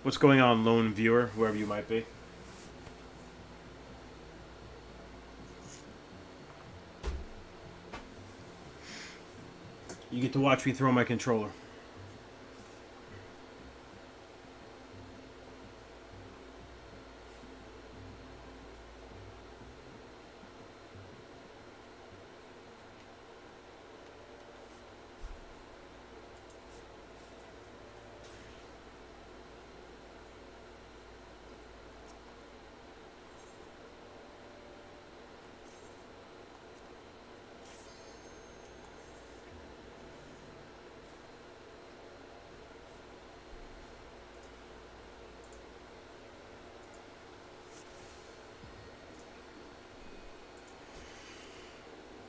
What's going on, lone viewer, wherever you might be? You get to watch me throw my controller.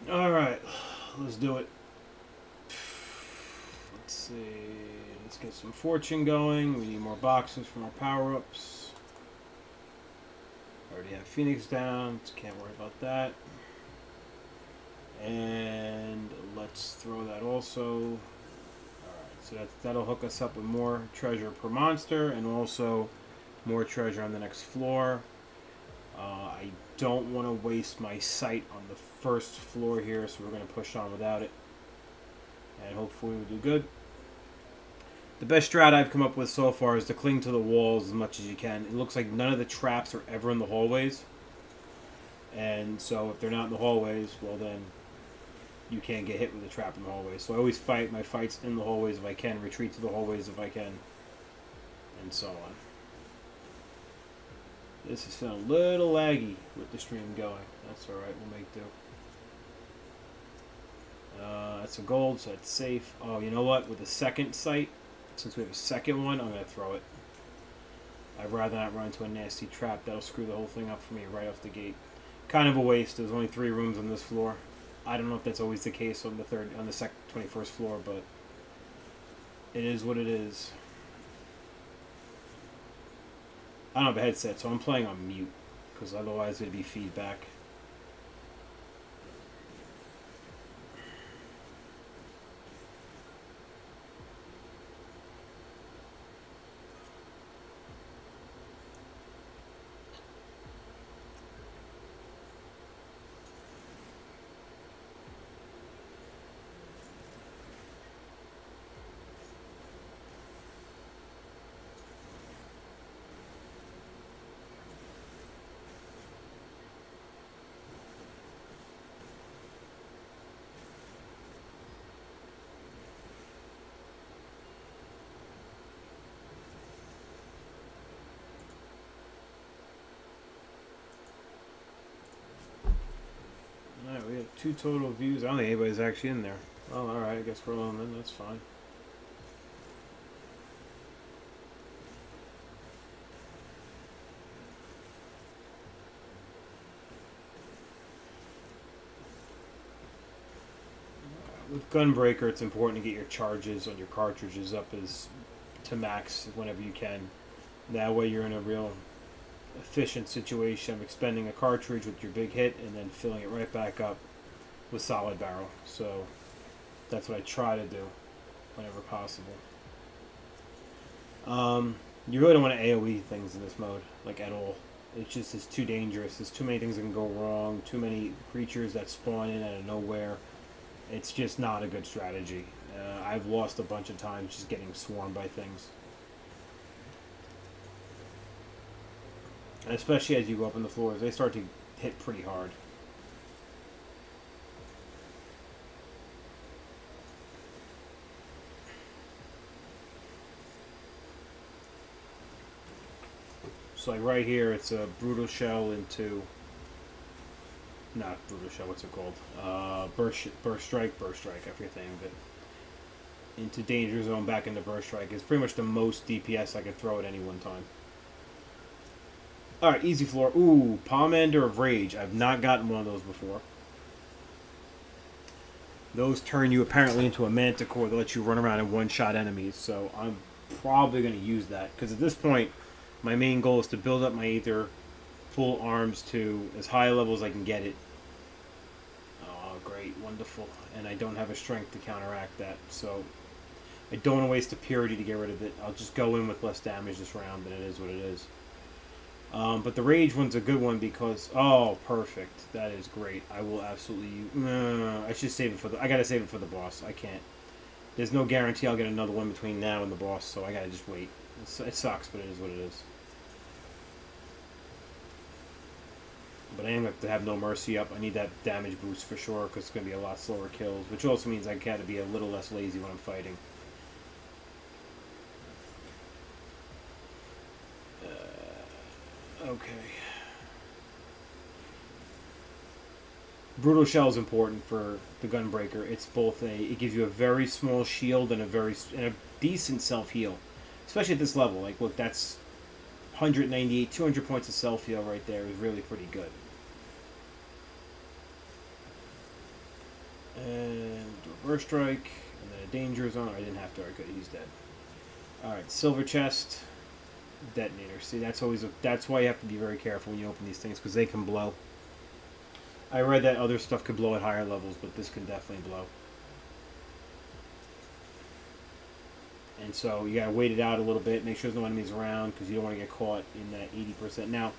Alright, let's do it. Let's see. Let's get some fortune going. We need more boxes from our power ups. Already have Phoenix down, so can't worry about that. And let's throw that also. Alright, so that'll hook us up with more treasure per monster and also more treasure on the next floor. I don't want to waste my sight on the first floor here, so we're going to push on without it. And hopefully we'll do good. The best strat I've come up with so far is to cling to the walls as much as you can. It looks like none of the traps are ever in the hallways. And so if they're not in the hallways, well then you can't get hit with a trap in the hallways. So I always fight my fights in the hallways if I can, retreat to the hallways if I can, and so on. This is feeling a little laggy with the stream going. That's alright, we'll make do. That's a gold, so that's safe. Oh, you know what? With the second sight, since we have a second one, I'm going to throw it. I'd rather not run into a nasty trap. That'll screw the whole thing up for me right off the gate. Kind of a waste. There's only 3 rooms on this floor. I don't know if that's always the case on the 21st floor, but it is what it is. I don't have a headset, so I'm playing on mute, because otherwise it'd be feedback. Alright, we have 2 total views. I don't think anybody's actually in there. Oh, alright, I guess we're alone then. That's fine. With Gunbreaker, it's important to get your charges on your cartridges up as to max whenever you can. That way you're in a real efficient situation of expending a cartridge with your big hit and then filling it right back up with solid barrel. So that's what I try to do whenever possible. You really don't want to AoE things in this mode, like at all. It's too dangerous. There's too many things that can go wrong. Too many creatures that spawn in out of nowhere. It's just not a good strategy. I've lost a bunch of times just getting swarmed by things. And especially as you go up on the floors, they start to hit pretty hard. So like right here, it's a brutal shell into, not brutal shell. What's it called? Burst strike. I forget the name of it. Into danger zone, back into burst strike is pretty much the most DPS I could throw at any one time. All right, easy floor. Ooh, Pomander of Rage. I've not gotten one of those before. Those turn you apparently into a manticore that lets you run around and one-shot enemies. So I'm probably going to use that because at this point, my main goal is to build up my Aether full arms to as high a level as I can get it. Oh, great, wonderful. And I don't have a strength to counteract that. So I don't want to waste a purity to get rid of it. I'll just go in with less damage this round, and it is what it is. But the rage one's a good one because perfect. That is great. I will absolutely. I should save it for the. I gotta save it for the boss. I can't. There's no guarantee I'll get another one between now and the boss, so I gotta just wait. It sucks, but it is what it is. But I am going to have No Mercy up. I need that damage boost for sure because it's going to be a lot slower kills, which also means I got to be a little less lazy when I'm fighting. Okay. Brutal Shell is important for the Gunbreaker. It's both it gives you a very small shield and a decent self heal, especially at this level. Like, look, that's 198, 200 points of self heal right there is really pretty good. And Reverse Strike, and then a Danger Zone. I didn't have to. Okay, he's dead. All right, Silver Chest, Detonator. See, that's why you have to be very careful when you open these things because they can blow. I read that other stuff could blow at higher levels, but this can definitely blow. And so you gotta wait it out a little bit, make sure there's no enemies around because you don't want to get caught in that 80%. Now,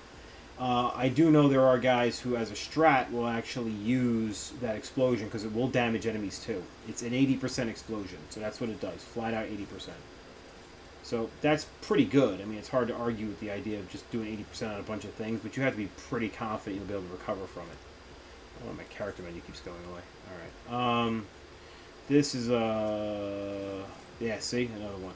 I do know there are guys who, as a strat, will actually use that explosion because it will damage enemies too. It's an 80% explosion, so that's what it does, flat out 80%. So that's pretty good. I mean, it's hard to argue with the idea of just doing 80% on a bunch of things, but you have to be pretty confident you'll be able to recover from it. Oh, my character menu keeps going away. All right. This is yeah. See, another one.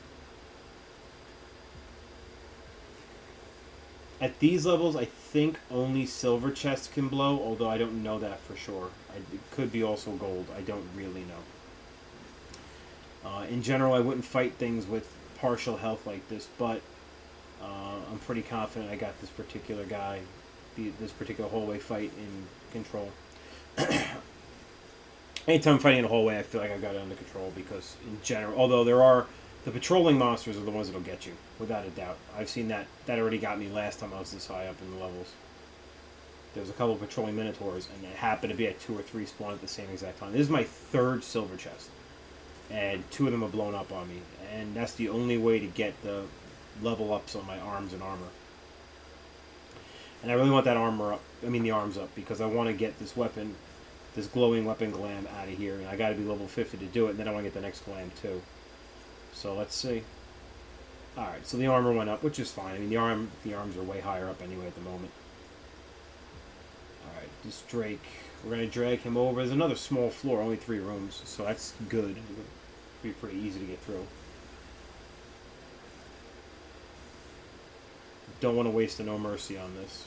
At these levels, I think only Silver Chest can blow, although I don't know that for sure. It could be also Gold. I don't really know. In general, I wouldn't fight things with partial health like this, but I'm pretty confident I got this particular guy, this particular hallway fight in control. Anytime I'm fighting in a hallway, I feel like I've got it under control because, in general, although the patrolling monsters are the ones that'll get you, without a doubt. I've seen that. That already got me last time I was this high up in the levels. There was a couple of patrolling Minotaurs, and it happened to be at 2 or 3 spawn at the same exact time. This is my 3rd Silver Chest, and 2 of them are blown up on me, and that's the only way to get the level ups on my arms and armor. And I really want that armor up, the arms up, because I want to get this weapon, this glowing weapon glam out of here, and I got to be level 50 to do it, and then I want to get the next glam too. So let's see. Alright, so the armor went up, which is fine. I mean, the arms are way higher up anyway at the moment. Alright, this Drake, we're going to drag him over. There's another small floor, only 3 rooms, so that's good. It'll be pretty easy to get through. Don't want to waste a No Mercy on this.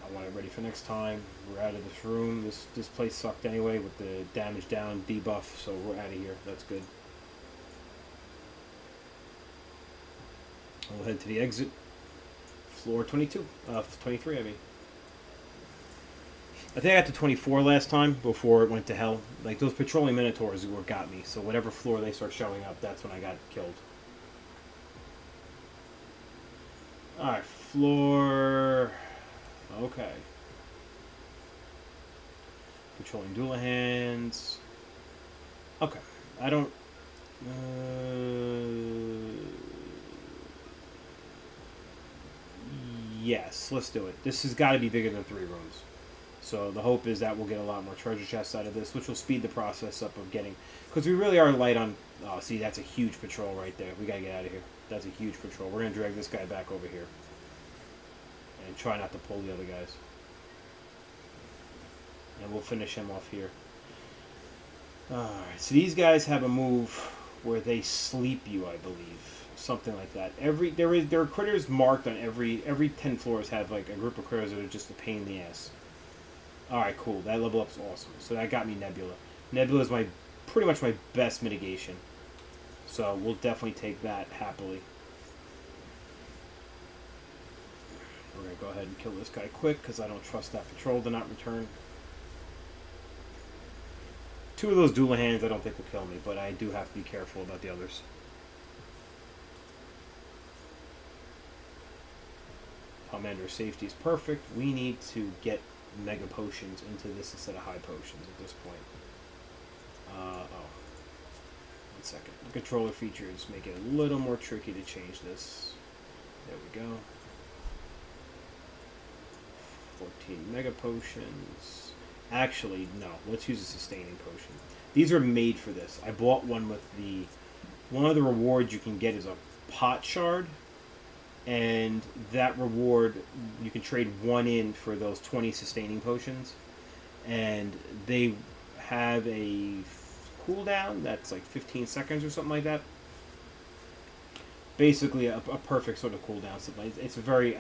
I want it ready for next time. We're out of this room. This place sucked anyway with the damage down debuff, so we're out of here. That's good. We'll head to the exit. Floor 22. 23, I mean. I think I got to 24 last time before it went to hell. Like, those patrolling Minotaurs is what got me. So whatever floor they start showing up, that's when I got killed. Alright, floor... Okay. Patrolling Doolahans. Okay. I don't... Yes, let's do it. This has got to be bigger than 3 rooms. So the hope is that we'll get a lot more treasure chests out of this, which will speed the process up of getting... Because we really are light on... Oh, see, that's a huge patrol right there. We got to get out of here. That's a huge patrol. We're going to drag this guy back over here. And try not to pull the other guys. And we'll finish him off here. Alright, so these guys have a move where they sleep you, I believe. Something like that. There are critters marked on every 10 floors have like a group of critters that are just a pain in the ass. Alright, cool. That level up's awesome. So that got me Nebula. Nebula is pretty much my best mitigation. So we'll definitely take that happily. We're going to go ahead and kill this guy quick because I don't trust that patrol to not return. 2 of those Doolahans I don't think will kill me, but I do have to be careful about the others. Pomander safety is perfect. We need to get Mega Potions into this instead of High Potions at this point. Oh. second. The controller features make it a little more tricky to change this. There we go. 14 mega potions. Actually, no. Let's use a sustaining potion. These are made for this. I bought one with the... One of the rewards you can get is a pot shard. And that reward, you can trade one in for those 20 sustaining potions. And they have a cooldown that's like 15 seconds or something like that. Basically a perfect sort of cooldown. So it's a very...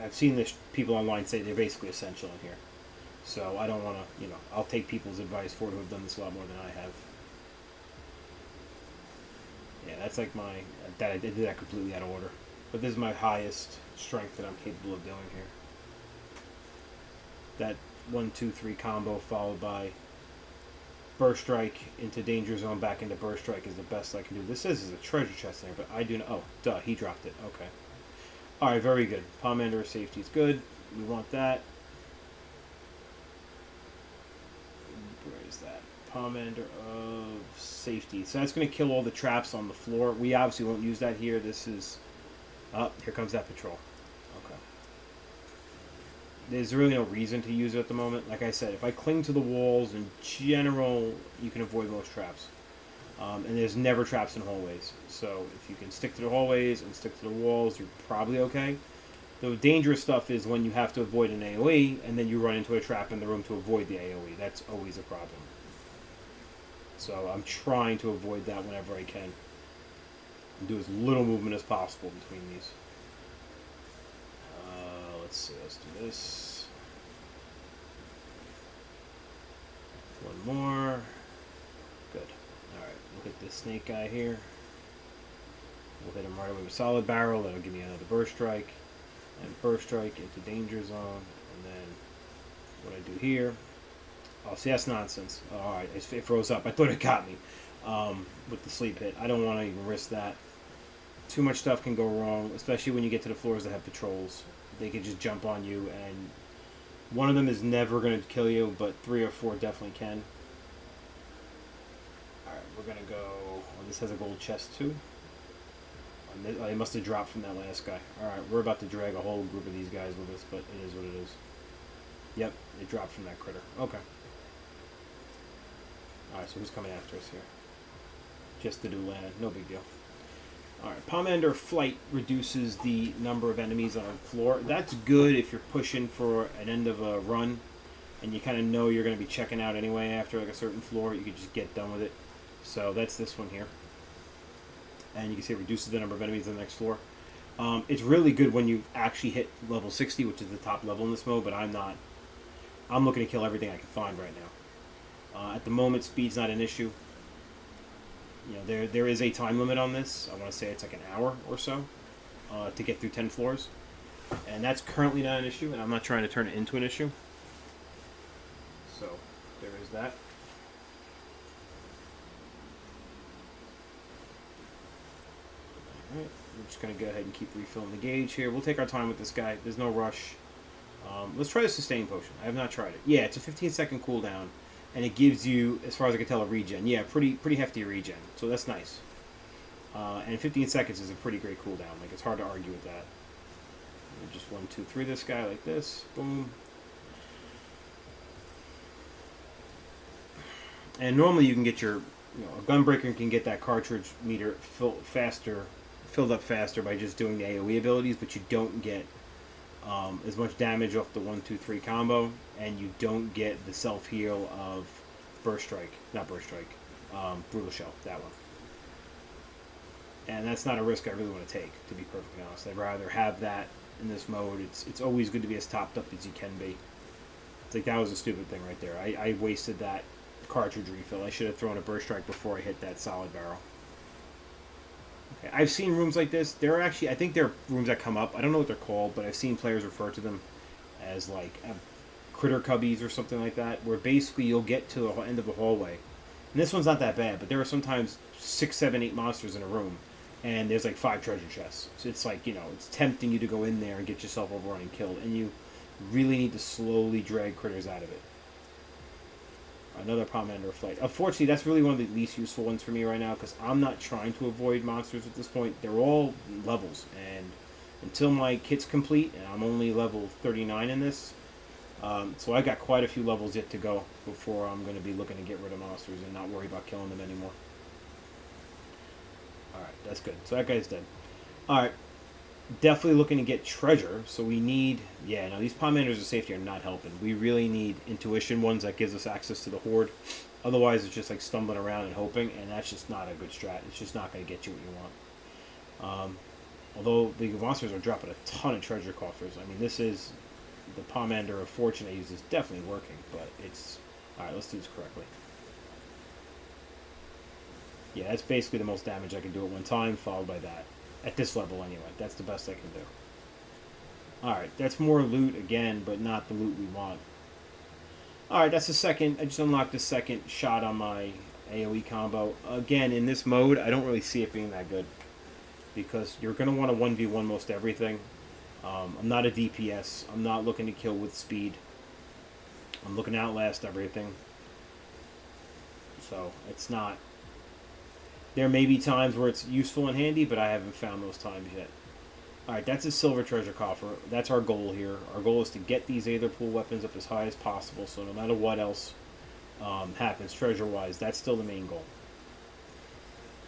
I've seen this people online say they're basically essential in here. So I don't want to, I'll take people's advice for it who have done this a lot more than I have. Yeah, that's like I did that completely out of order. But this is my highest strength that I'm capable of doing here. That 1-2-3 combo followed by Burst Strike into Danger Zone back into Burst Strike is the best I can do. This is a treasure chest there, but I do not... Oh, duh, he dropped it. Okay. Alright, very good. Pomander safety is good. We want that. Where is that? Pomander of safety. So that's going to kill all the traps on the floor. We obviously won't use that here. This is... Oh, here comes that patrol. Okay. There's really no reason to use it at the moment. Like I said, if I cling to the walls, in general, you can avoid most traps. And there's never traps in hallways. So if you can stick to the hallways and stick to the walls, you're probably okay. The dangerous stuff is when you have to avoid an AoE, and then you run into a trap in the room to avoid the AoE. That's always a problem. So I'm trying to avoid that whenever I can. And do as little movement as possible between these. Let's see, let's do this. One more. Good. Alright, look at this snake guy here. We'll hit him right away with Solid Barrel. That'll give me another Burst Strike. And Burst Strike into Danger Zone. And then what I do here. Oh, see, that's nonsense. Oh, alright, it froze up. I thought it got me with the sleep hit. I don't want to even risk that. Too much stuff can go wrong, especially when you get to the floors that have patrols. They can just jump on you, and one of them is never going to kill you, but 3 or 4 definitely can. Alright, we're going to go... Oh, this has a gold chest, too. Oh, it must have dropped from that last guy. Alright, we're about to drag a whole group of these guys with us, but it is what it is. Yep, it dropped from that critter. Okay. Alright, so who's coming after us here? Just the Dulan. No big deal. Alright, Pomander Flight reduces the number of enemies on a floor. That's good if you're pushing for an end of a run and you kind of know you're going to be checking out anyway after like a certain floor. You can just get done with it. So that's this one here. And you can see it reduces the number of enemies on the next floor. It's really good when you actually hit level 60, which is the top level in this mode, but I'm not. I'm looking to kill everything I can find right now. At the moment, speed's not an issue. There is a time limit on this. I want to say it's like an hour or so to get through 10 floors. And that's currently not an issue, and I'm not trying to turn it into an issue. So, there is that. Alright, we're just going to go ahead and keep refilling the gauge here. We'll take our time with this guy. There's no rush. Let's try the sustain potion. I have not tried it. Yeah, it's a 15-second cooldown. And it gives you, as far as I can tell, a regen. Yeah, pretty hefty regen. So that's nice. And 15 seconds is a pretty great cooldown. Like, it's hard to argue with that. Just 1, 2, 3 this guy like this. Boom. And normally you can get your, a gunbreaker can get that cartridge meter filled up faster by just doing the AoE abilities, but you don't get as much damage off the 1, 2, 3 combo, and you don't get the self-heal of Burst Strike. Not Burst Strike. Brutal Shell. That one. And that's not a risk I really want to take, to be perfectly honest. I'd rather have that in this mode. It's always good to be as topped up as you can be. It's like, that was a stupid thing right there. I wasted that cartridge refill. I should have thrown a Burst Strike before I hit that Solid Barrel. Okay, I've seen rooms like this. There are actually, I think there are rooms that come up. I don't know what they're called, but I've seen players refer to them as like critter cubbies or something like that, where basically you'll get to the end of the hallway. And this one's not that bad, but there are sometimes 6, 7, 8 monsters in a room, and there's like 5 treasure chests. So it's like, it's tempting you to go in there and get yourself overrun and killed, and you really need to slowly drag critters out of it. Another Pomander of Flight. Unfortunately, that's really one of the least useful ones for me right now because I'm not trying to avoid monsters at this point. They're all levels, and until my kit's complete, and I'm only level 39 in this, so I got quite a few levels yet to go before I'm going to be looking to get rid of monsters and not worry about killing them anymore. Alright, that's good. So that guy's dead. Alright, definitely looking to get treasure, so we need... Yeah, no, these Pomanders of Safety are not helping. We really need Intuition ones that gives us access to the Horde. Otherwise, it's just like stumbling around and hoping, and that's just not a good strat. It's just not going to get you what you want. Although the monsters are dropping a ton of treasure coffers. I mean, this is... The Pomander of Fortune I use is definitely working, but it's... Alright, let's do this correctly. Yeah, that's basically the most damage I can do at one time, followed by that. At this level, anyway. That's the best I can do. Alright, that's more loot again, but not the loot we want. Alright, that's the second. I just unlocked the second shot on my AoE combo. Again, in this mode, I don't really see it being that good. Because you're going to want to 1v1 most everything. I'm not a DPS. I'm not looking to kill with speed. I'm looking to outlast everything. So, it's not... There may be times where it's useful and handy, but I haven't found those times yet. Alright, that's a silver treasure coffer. That's our goal here. Our goal is to get these Aether Pool weapons up as high as possible, so no matter what else happens treasure-wise, that's still the main goal.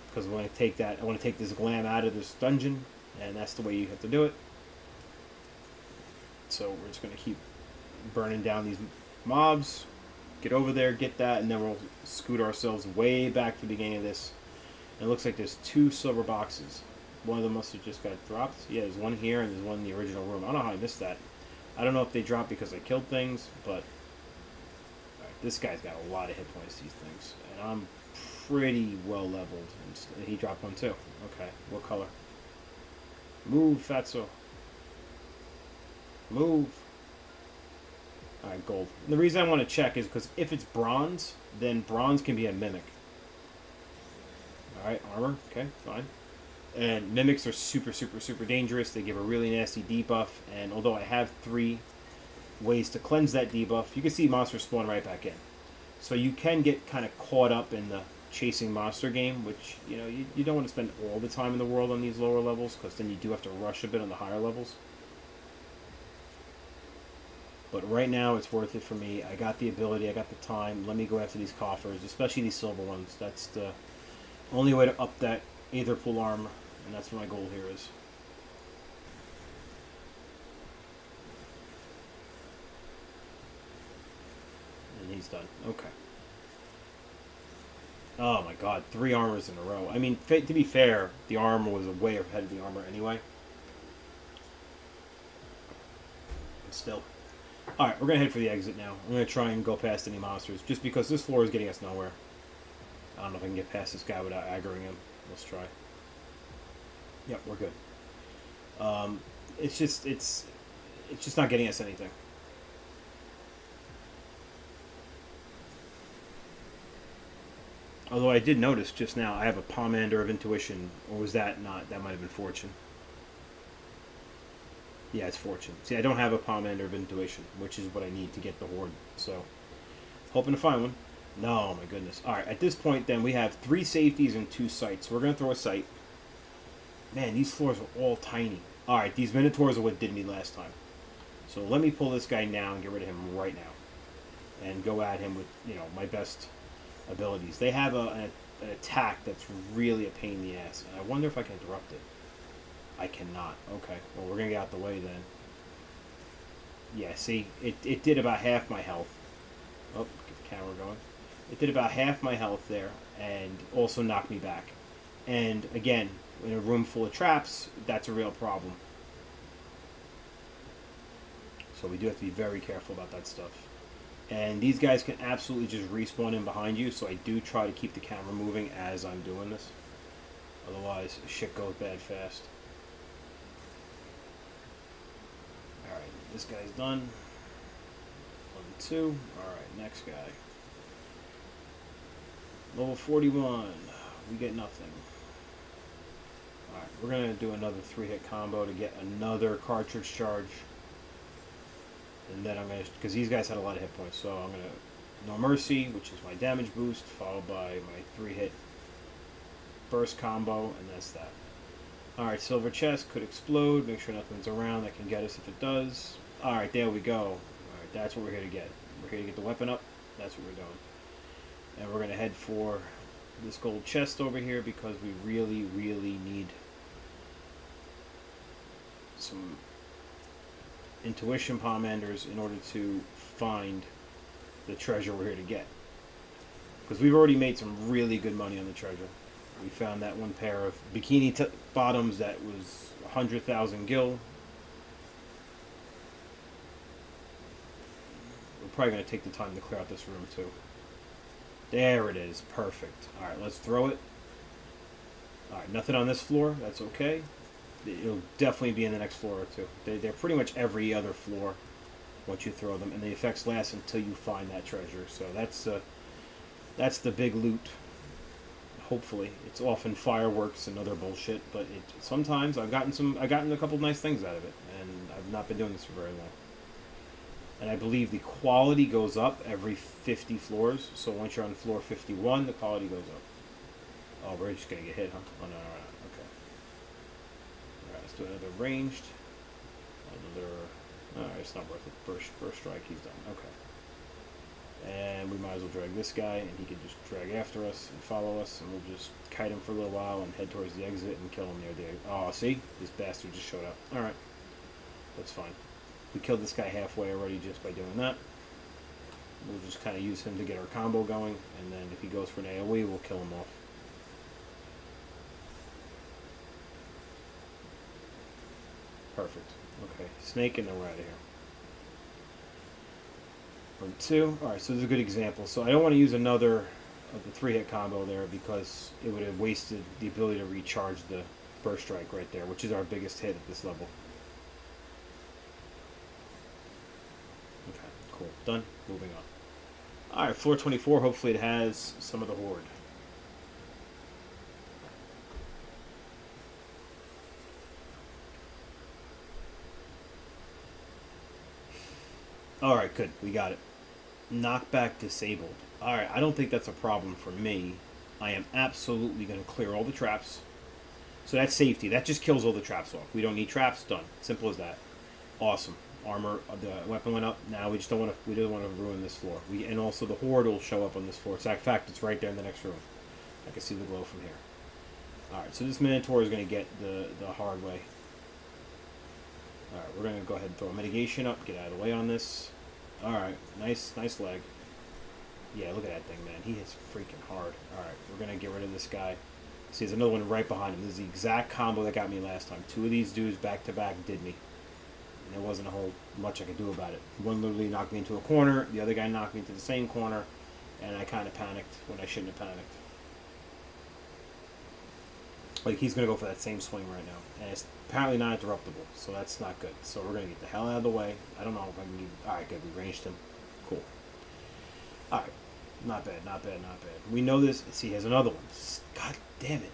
Because I want to take that, I want to take this glam out of this dungeon, and that's the way you have to do it. So we're just going to keep burning down these mobs, get over there, get that, and then we'll scoot ourselves way back to the beginning of this. And it looks like there's 2 silver boxes. One of them must have just got dropped. Yeah, there's one here and there's one in the original room. I don't know how I missed that. I don't know if they dropped because I killed things, but... Right, this guy's got a lot of hit points, these things. And I'm pretty well leveled. And he dropped one too. Okay, what color? Move, Fatso. Move. Alright, gold. And the reason I want to check is because if it's bronze, then bronze can be a mimic. Alright, armor. Okay, fine. And mimics are super, super, super dangerous. They give a really nasty debuff. And although I have 3 ways to cleanse that debuff, you can see monsters spawn right back in. So you can get kind of caught up in the chasing monster game, which, you know, you don't want to spend all the time in the world on these lower levels, because then you do have to rush a bit on the higher levels. But right now, it's worth it for me. I got the ability, I got the time. Let me go after these coffers, especially these silver ones. That's the only way to up that Aether Pool armor, and that's what my goal here is. And he's done. Okay. Oh my god, 3 armors in a row. I mean, to be fair, the armor was way ahead of the armor anyway. But still. Alright, we're going to head for the exit now. I'm going to try and go past any monsters, just because this floor is getting us nowhere. I don't know if I can get past this guy without aggroing him. Let's try. Yep, we're good. It's just not getting us anything. Although I did notice just now, I have a Pomander of Intuition, or was that not? That might have been Fortune. Yeah, it's Fortune. See, I don't have a Pomander of Intuition, which is what I need to get the Horde. So, hoping to find one. No, my goodness. Alright, at this point, then, we have 3 safeties and 2 sights. So we're going to throw a sight. Man, these floors are all tiny. Alright, these Minotaurs are what did me last time. So let me pull this guy now and get rid of him right now. And go at him with, you know, my best abilities. They have an attack that's really a pain in the ass. And I wonder if I can interrupt it. I cannot. Okay. Well, we're going to get out the way then. Yeah, see? It did about half my health. Oh, get the camera going. It did about half my health there. And also knocked me back. And, again, in a room full of traps, that's a real problem. So we do have to be very careful about that stuff. And these guys can absolutely just respawn in behind you. So I do try to keep the camera moving as I'm doing this. Otherwise, shit goes bad fast. Alright, this guy's done. 1, 2. Alright, next guy. Level 41. We get nothing. Alright, we're going to do another 3-hit combo to get another cartridge charge. And then I'm going to... Because these guys had a lot of hit points, so I'm going to No Mercy, which is my damage boost, followed by my 3-hit burst combo, and that's that. Alright, Silver Chest could explode. Make sure nothing's around that can get us if it does. Alright, there we go. Alright, that's what we're here to get. We're here to get the weapon up. That's what we're doing. And we're going to head for this gold chest over here because we really, really need some intuition pomanders in order to find the treasure we're here to get. Because we've already made some really good money on the treasure. We found that one pair of bikini bottoms that was 100,000 gil. We're probably going to take the time to clear out this room too. There it is. Perfect. Alright, let's throw it. Alright, nothing on this floor. That's okay. It'll definitely be in the next floor or two. They're pretty much every other floor once you throw them. And the effects last until you find that treasure. So that's the big loot. Hopefully. It's often fireworks and other bullshit. But sometimes I've gotten a couple of nice things out of it. And I've not been doing this for very long. And I believe the quality goes up every 50 floors. So once you're on floor 51, the quality goes up. Oh, we're just going to get hit, huh? Oh, no, we're not. Okay. Alright, let's do another ranged. Alright, it's not worth it. Burst strike, he's done. Okay. And we might as well drag this guy, and he can just drag after us and follow us, and we'll just kite him for a little while and head towards the exit and kill him near the exit. Oh, see? This bastard just showed up. Alright. That's fine. We killed this guy halfway already just by doing that. We'll just kind of use him to get our combo going, and then if he goes for an AoE, we'll kill him off. Perfect. Okay, snake, and then we're out of here. 1, 2. Alright, so this is a good example. So I don't want to use another of the 3-hit combo there because it would have wasted the ability to recharge the burst strike right there, which is our biggest hit at this level. Okay, cool. Done. Moving on. Alright, floor 24. Hopefully it has some of the horde. Alright, good. We got it. Knockback disabled. Alright, I don't think that's a problem for me. I am absolutely going to clear all the traps. So that's safety. That just kills all the traps off. We don't need traps. Done. Simple as that. Awesome. Armor, the weapon went up. Now we just don't want to. We don't want to ruin this floor. And also the horde will show up on this floor. In fact, it's right there in the next room. I can see the glow from here. All right, so this Minotaur is going to get the hard way. All right, we're going to go ahead and throw a mitigation up. Get out of the way on this. All right, nice leg. Yeah, look at that thing, man. He hits freaking hard. All right, we're going to get rid of this guy. See, there's another one right behind him. This is the exact combo that got me last time. 2 of these dudes back to back did me. There wasn't a whole much I could do about it. One literally knocked me into a corner. The other guy knocked me into the same corner. And I kind of panicked when I shouldn't have panicked. Like, he's going to go for that same swing right now. And it's apparently not interruptible. So that's not good. So we're going to get the hell out of the way. I don't know if I can get... Alright, good. We ranged him. Cool. Alright. Not bad, not bad, not bad. We know this. See, here's another one. God damn it.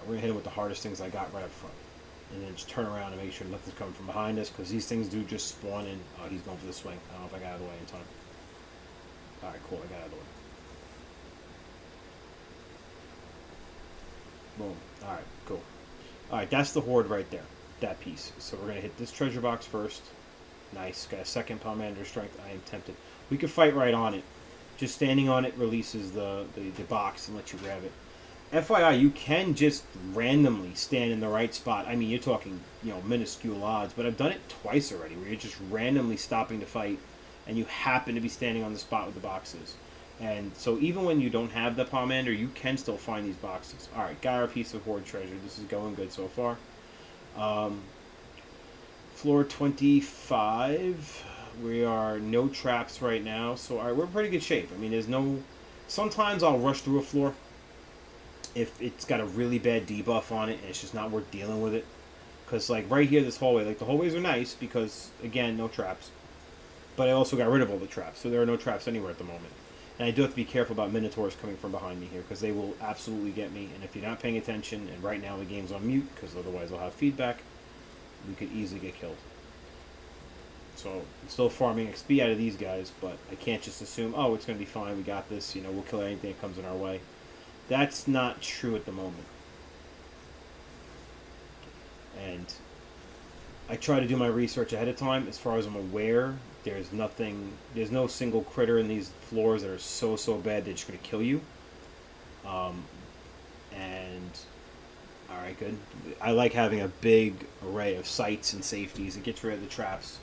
We're going to hit him with the hardest things I got right up front. And then just turn around and make sure nothing's coming from behind us, because these things do just spawn in. Oh, he's going for the swing. I don't know if I got out of the way in time. Alright, cool. I got out of the way. Boom. Alright, cool. Alright, that's the horde right there. That piece. So we're going to hit this treasure box first. Nice. Got a second Pomander strength. I am tempted. We could fight right on it. Just standing on it releases the box and lets you grab it. FYI, you can just randomly stand in the right spot. I mean, you're talking, minuscule odds, but I've done it twice already, where you're just randomly stopping to fight, and you happen to be standing on the spot with the boxes. And so even when you don't have the Pomander, you can still find these boxes. Alright, got our piece of horde treasure. This is going good so far. Floor 25. We are no traps right now, so we're in pretty good shape. I mean, there's no... Sometimes I'll rush through a floor if it's got a really bad debuff on it and it's just not worth dealing with it. Because, like, right here, this hallway, like, the hallways are nice because, again, no traps. But I also got rid of all the traps, so there are no traps anywhere at the moment. And I do have to be careful about Minotaurs coming from behind me here, because they will absolutely get me. And if you're not paying attention, and right now the game's on mute, because otherwise I'll have feedback, we could easily get killed. So I'm still farming XP out of these guys, but I can't just assume, oh, it's going to be fine, we got this, you know, we'll kill anything that comes in our way. That's not true at the moment. And I try to do my research ahead of time. As far as I'm aware, there's no single critter in these floors that are so bad they're just going to kill you. And alright, good. I like having a big array of sights and safeties. It gets rid of the traps.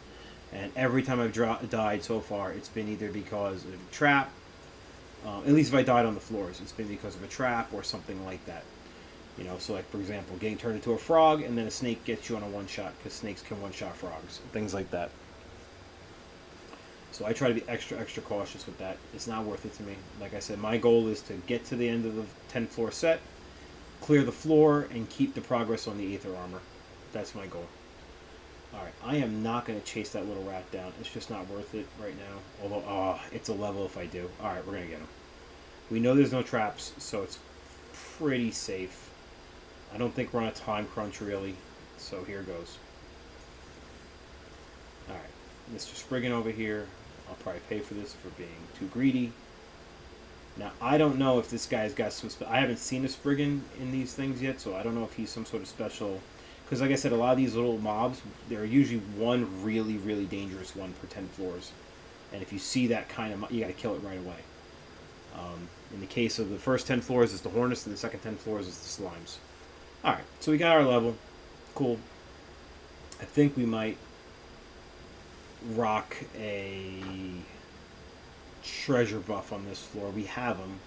And every time I've died so far, it's been either because of a trap, at least if I died on the floors, it's been because of a trap or something like that. You know, so like, for example, getting turned into a frog, and then a snake gets you on a one-shot, because snakes can one-shot frogs, things like that. So I try to be extra cautious with that. It's not worth it to me. Like I said, my goal is to get to the end of the 10-floor set, clear the floor, and keep the progress on the Aether Armor. That's my goal. Alright, I am not going to chase that little rat down. It's just not worth it right now. Although, it's a level if I do. Alright, we're going to get him. We know there's no traps, so it's pretty safe. I don't think we're on a time crunch, really. So here goes. Alright, Mr. Spriggan over here. I'll probably pay for this for being too greedy. Now, I don't know if this guy's got some... I haven't seen a Spriggan in these things yet, so I don't know if he's some sort of special... Because, like I said, a lot of these little mobs, there are usually one really dangerous one per 10 floors. And if you see that kind of... you got to kill it right away. In the case of the first 10 floors, it's the Hornets, and the second 10 floors is the Slimes. Alright, so we got our level. Cool. I think we might rock a treasure buff on this floor. We have them.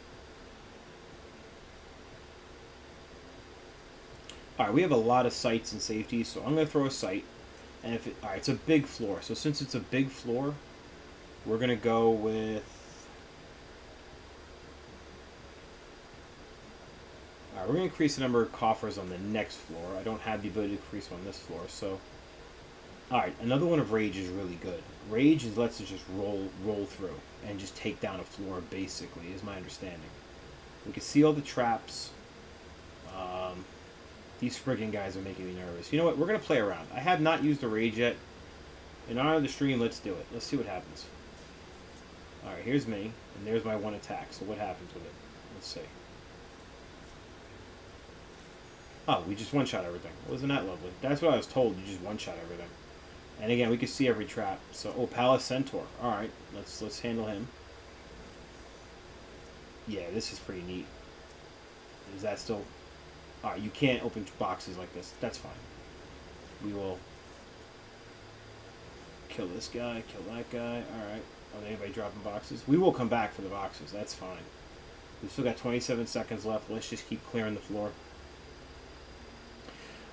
Alright, we have a lot of sights and safeties, so I'm going to throw a sight. And if it, alright, it's a big floor. So since it's a big floor, we're going to go with... Alright, we're going to increase the number of coffers on the next floor. I don't have the ability to increase on this floor, so... Alright, another one of Rage is really good. Rage lets us just roll through and just take down a floor, basically, is my understanding. We can see all the traps. These friggin' guys are making me nervous. You know what? We're going to play around. I have not used the Rage yet. In honor of the stream, let's do it. Let's see what happens. Alright, here's me, and there's my one attack. So what happens with it? Let's see. Oh, we just one-shot everything. Wasn't that lovely? That's what I was told. You just one-shot everything. And again, we can see every trap. So, oh, Palace Centaur. Alright, let's handle him. Yeah, this is pretty neat. Is that still... Alright, you can't open boxes like this. That's fine. We will kill this guy, kill that guy. Alright. Oh, anybody dropping boxes? We will come back for the boxes. That's fine. We've still got 27 seconds left. Let's just keep clearing the floor.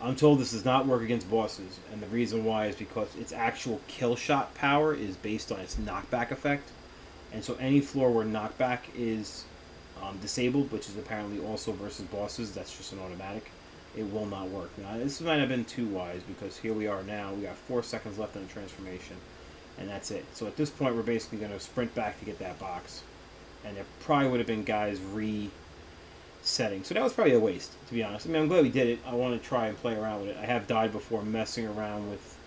I'm told this does not work against bosses, and the reason why is because its actual kill shot power is based on its knockback effect. And so any floor where knockback is disabled, which is apparently also versus bosses, that's just an automatic, it will not work. Now, this might have been too wise, because here we are now, we got 4 seconds left on the transformation, and that's it. So at this point, we're basically going to sprint back to get that box. And there probably would have been guys setting. So that was probably a waste, to be honest. I mean, I'm glad we did it. I want to try and play around with it. I have died before messing around with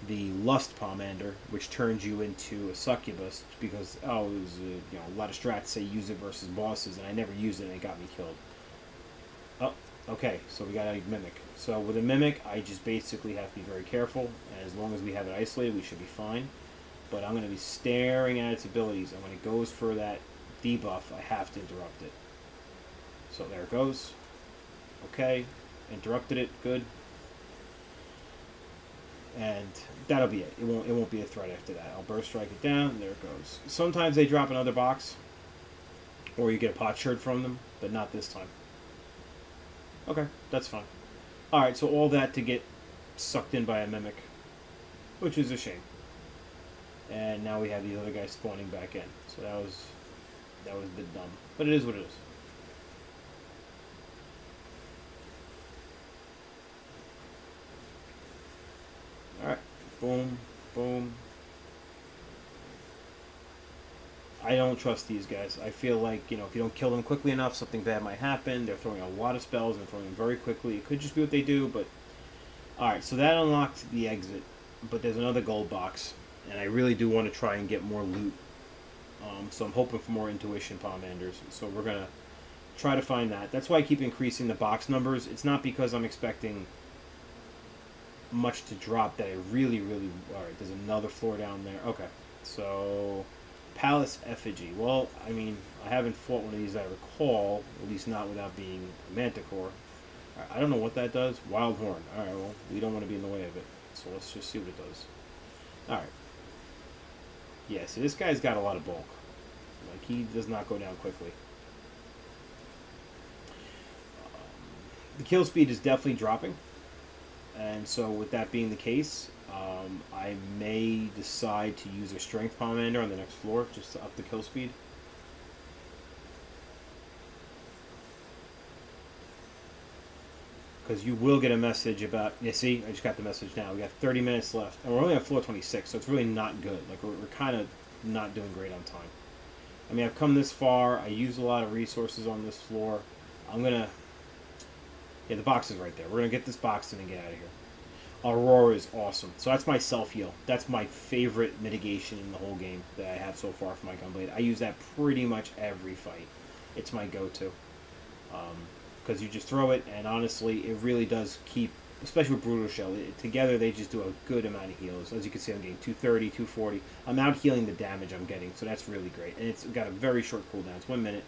the Lust Pomander, which turns you into a succubus, because, oh, it was, a lot of strats say use it versus bosses, and I never used it, and it got me killed. Oh, okay, so we got a Mimic. So with a Mimic, I just basically have to be very careful, and as long as we have it isolated, we should be fine. But I'm going to be staring at its abilities, and when it goes for that debuff, I have to interrupt it. So there it goes. Okay. Interrupted it. Good. And that'll be it. It won't be a threat after that. I'll burst strike it down. There it goes. Sometimes they drop another box. Or you get a pot shard from them. But not this time. Okay. That's fine. Alright, so all that to get sucked in by a Mimic. Which is a shame. And now we have these other guys spawning back in. So that was a bit dumb. But it is what it is. Alright, boom, boom. I don't trust these guys. I feel like, if you don't kill them quickly enough, something bad might happen. They're throwing a lot of spells and throwing them very quickly. It could just be what they do, but... Alright, so that unlocked the exit. But there's another gold box. and I really do want to try and get more loot. So I'm hoping for more intuition Pomanders. So we're gonna try to find that. That's why I keep increasing the box numbers. It's not because I'm expecting much to drop that I really, really... Alright, there's another floor down there. Okay, so... Palace Effigy. Well, I mean, I haven't fought one of these I recall, at least not without being a Manticore. Right, I don't know what that does. Wild Horn. Alright, well, we don't want to be in the way of it. So let's just see what it does. Alright. Yeah, so this guy's got a lot of bulk. Like, he does not go down quickly. The kill speed is definitely dropping. And so with that being the case, I may decide to use a Strength Pomander on the next floor just to up the kill speed. Because you will get a message about... Yeah, see? I just got the message now. We got 30 minutes left. And we're only on floor 26, so it's really not good. Like, we're kind of not doing great on time. I mean, I've come this far. I use a lot of resources on this floor. I'm going to... Yeah, the box is right there. We're going to get this box in and get out of here. Aurora is awesome. So that's my self-heal. That's my favorite mitigation in the whole game that I have so far for my Gunblade. I use that pretty much every fight. It's my go-to. Because you just throw it, and honestly, it really does keep, especially with Brutal Shell, together they just do a good amount of heals. As you can see, I'm getting 230, 240. I'm out healing the damage I'm getting, so that's really great. And it's got a very short cooldown. It's 1 minute.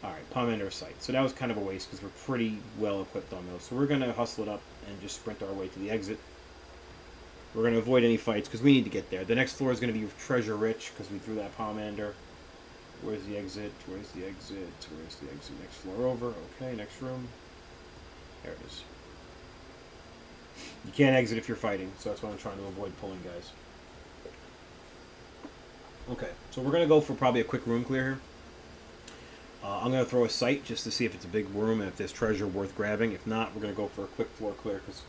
Alright, Pomander Sight. So that was kind of a waste because we're pretty well equipped on those. So we're going to hustle it up and just sprint our way to the exit. We're going to avoid any fights because we need to get there. The next floor is going to be treasure rich because we threw that Pomander. Where's the exit? Where's the exit? Where's the exit? Next floor over. Okay, next room. There it is. You can't exit if you're fighting, so that's why I'm trying to avoid pulling guys. Okay, so we're going to go for probably a quick room clear here. I'm going to throw a sight just to see if it's a big room and if there's treasure worth grabbing. If not, we're going to go for a quick floor clear because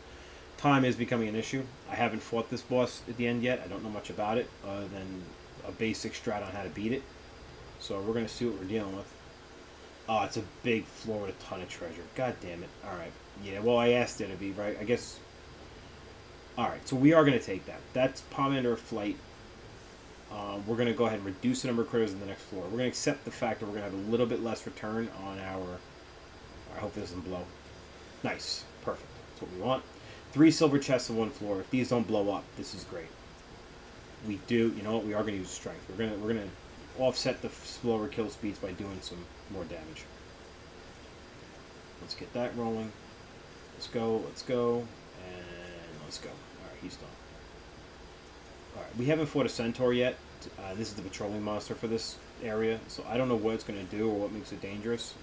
time is becoming an issue. I haven't fought this boss at the end yet. I don't know much about it other than a basic strat on how to beat it. So we're going to see what we're dealing with. Oh, it's a big floor with a ton of treasure. God damn it. Alright. Yeah, well, I asked it to be, right? I guess... Alright, so we are going to take that. That's Pomander of Flight. We're going to go ahead and reduce the number of critters in the next floor. We're going to accept the fact that we're going to have a little bit less return on our... I hope this doesn't blow. Nice. Perfect. That's what we want. 3 silver chests on 1 floor. If these don't blow up, this is great. We do... You know what? We are going to use strength. We're going to offset the slower kill speeds by doing some more damage. Let's get that rolling. Let's go. Let's go. And let's go. Alright, he's done. Alright, we haven't fought a centaur yet. This is the patrolling monster for this area, so I don't know what it's going to do or what makes it dangerous.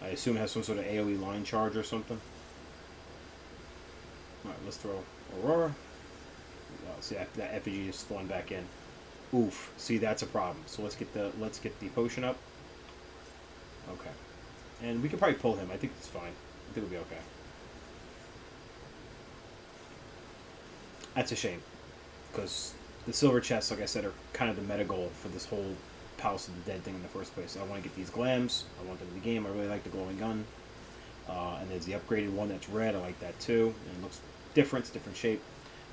I assume it has some sort of AoE line charge or something. Alright, let's throw Aurora. Oh, see, that effigy just spawned back in. Oof. See, that's a problem. So let's get the potion up. Okay. And we can probably pull him. I think it's fine. I think we'll be okay. That's a shame. Because the silver chests, like I said, are kind of the meta goal for this whole Palace of the Dead thing in the first place. I want to get these glams. I want them in the game. I really like the glowing gun. And there's the upgraded one that's red. I like that too. And it looks different. It's different shape.